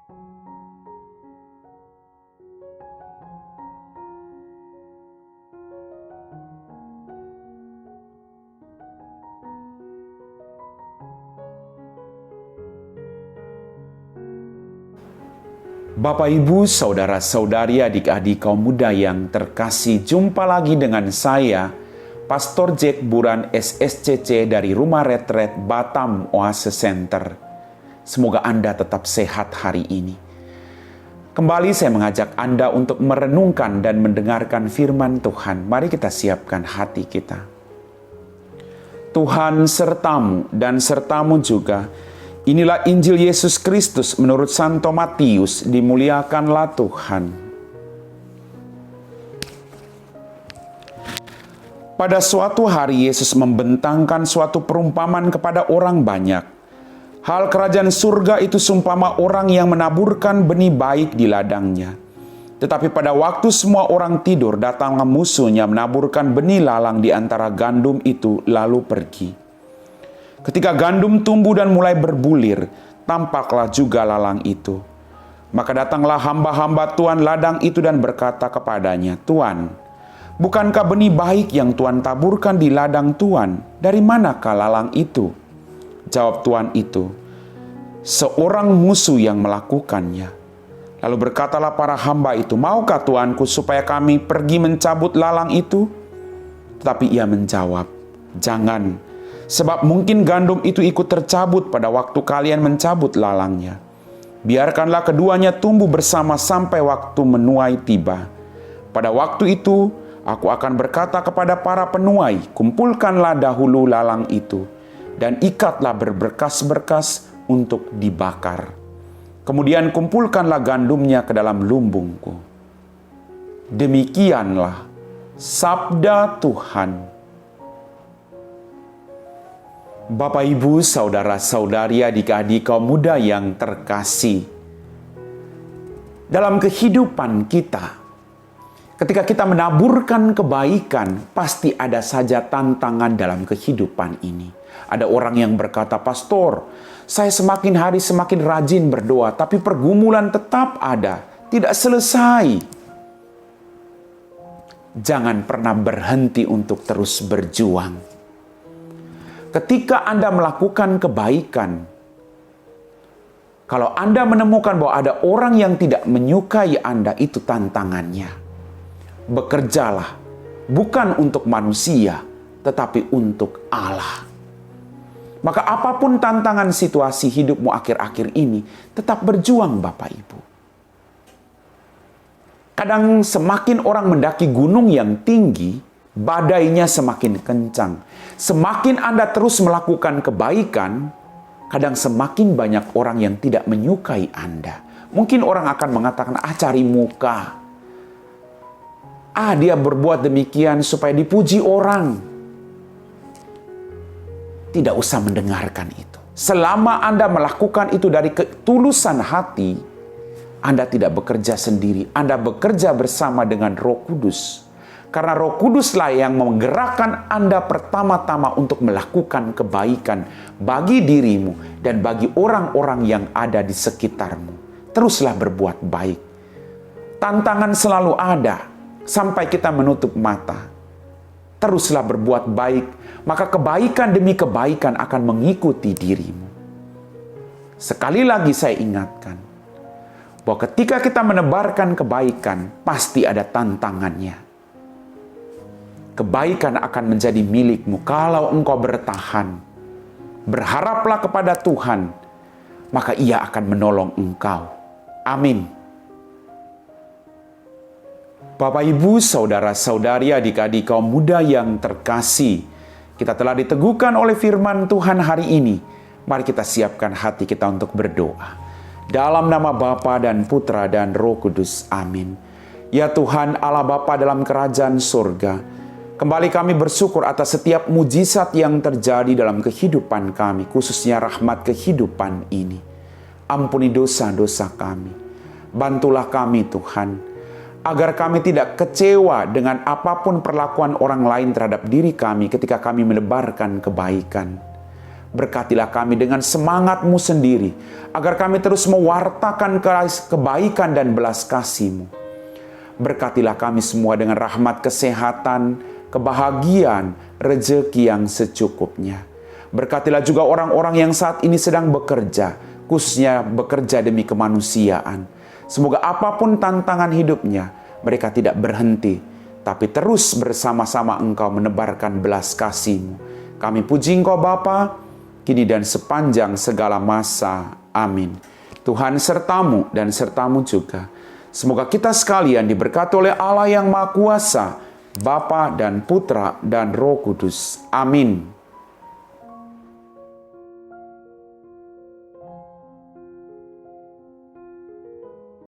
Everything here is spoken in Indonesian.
Bapak, Ibu, Saudara-saudari, adik-adik kaum muda yang terkasih, jumpa lagi dengan saya, Pastor Jack Buran SSCC dari Rumah Retret Batam Oase Center. Semoga Anda tetap sehat hari ini. Kembali saya mengajak Anda untuk merenungkan dan mendengarkan firman Tuhan. Mari kita siapkan hati kita. Tuhan sertamu dan sertamu juga. Inilah Injil Yesus Kristus menurut Santo Matius, dimuliakanlah Tuhan. Pada suatu hari Yesus membentangkan suatu perumpamaan kepada orang banyak. Hal kerajaan surga itu seumpama orang yang menaburkan benih baik di ladangnya. Tetapi pada waktu semua orang tidur, datanglah musuhnya menaburkan benih lalang di antara gandum itu lalu pergi. Ketika gandum tumbuh dan mulai berbulir, tampaklah juga lalang itu. Maka datanglah hamba-hamba Tuan ladang itu dan berkata kepadanya, "Tuan, bukankah benih baik yang Tuan taburkan di ladang Tuan? Dari manakah lalang itu?" Jawab Tuan itu, "Seorang musuh yang melakukannya." Lalu berkatalah para hamba itu, "Maukah Tuanku supaya kami pergi mencabut lalang itu?" Tetapi ia menjawab, "Jangan. Sebab mungkin gandum itu ikut tercabut pada waktu kalian mencabut lalangnya. Biarkanlah keduanya tumbuh bersama sampai waktu menuai tiba. Pada waktu itu, aku akan berkata kepada para penuai, kumpulkanlah dahulu lalang itu, dan ikatlah berberkas-berkas untuk dibakar. Kemudian kumpulkanlah gandumnya ke dalam lumbungku." Demikianlah sabda Tuhan. Bapak, Ibu, Saudara-saudari, adik-adik kaum muda yang terkasih. Dalam kehidupan kita, ketika kita menaburkan kebaikan, pasti ada saja tantangan dalam kehidupan ini. Ada orang yang berkata, "Pastor, saya semakin hari semakin rajin berdoa, tapi pergumulan tetap ada, tidak selesai." Jangan pernah berhenti untuk terus berjuang. Ketika Anda melakukan kebaikan, kalau Anda menemukan bahwa ada orang yang tidak menyukai Anda, itu tantangannya. Bekerjalah bukan untuk manusia, tetapi untuk Allah. Maka apapun tantangan situasi hidupmu akhir-akhir ini, tetap berjuang Bapak Ibu. Kadang semakin orang mendaki gunung yang tinggi, badainya semakin kencang. Semakin Anda terus melakukan kebaikan, kadang semakin banyak orang yang tidak menyukai Anda. Mungkin orang akan mengatakan, cari muka. Dia berbuat demikian supaya dipuji orang. Tidak usah mendengarkan itu. Selama Anda melakukan itu dari ketulusan hati, Anda tidak bekerja sendiri. Anda bekerja bersama dengan Roh Kudus. Karena Roh Kuduslah yang menggerakkan Anda pertama-tama untuk melakukan kebaikan bagi dirimu dan bagi orang-orang yang ada di sekitarmu. Teruslah berbuat baik. Tantangan selalu ada sampai kita menutup mata. Teruslah berbuat baik, maka kebaikan demi kebaikan akan mengikuti dirimu. Sekali lagi saya ingatkan, bahwa ketika kita menebarkan kebaikan, pasti ada tantangannya. Kebaikan akan menjadi milikmu kalau engkau bertahan. Berharaplah kepada Tuhan, maka Ia akan menolong engkau. Amin. Bapak, Ibu, Saudara-saudari, adik-adik kaum muda yang terkasih, kita telah diteguhkan oleh firman Tuhan hari ini. Mari kita siapkan hati kita untuk berdoa. Dalam nama Bapa dan Putra dan Roh Kudus. Amin. Ya Tuhan Allah Bapa dalam kerajaan surga, kembali kami bersyukur atas setiap mujizat yang terjadi dalam kehidupan kami, khususnya rahmat kehidupan ini. Ampuni dosa-dosa kami. Bantulah kami Tuhan, agar kami tidak kecewa dengan apapun perlakuan orang lain terhadap diri kami ketika kami menebarkan kebaikan. Berkatilah kami dengan semangat-Mu sendiri, agar kami terus mewartakan kebaikan dan belas kasih-Mu. Berkatilah kami semua dengan rahmat kesehatan, kebahagiaan, rezeki yang secukupnya. Berkatilah juga orang-orang yang saat ini sedang bekerja, khususnya bekerja demi kemanusiaan. Semoga apapun tantangan hidupnya, mereka tidak berhenti, tapi terus bersama-sama Engkau menebarkan belas kasih-Mu. Kami puji Engkau Bapa, kini dan sepanjang segala masa. Amin. Tuhan sertamu dan sertamu juga. Semoga kita sekalian diberkati oleh Allah yang Maha Kuasa, Bapa dan Putra dan Roh Kudus. Amin.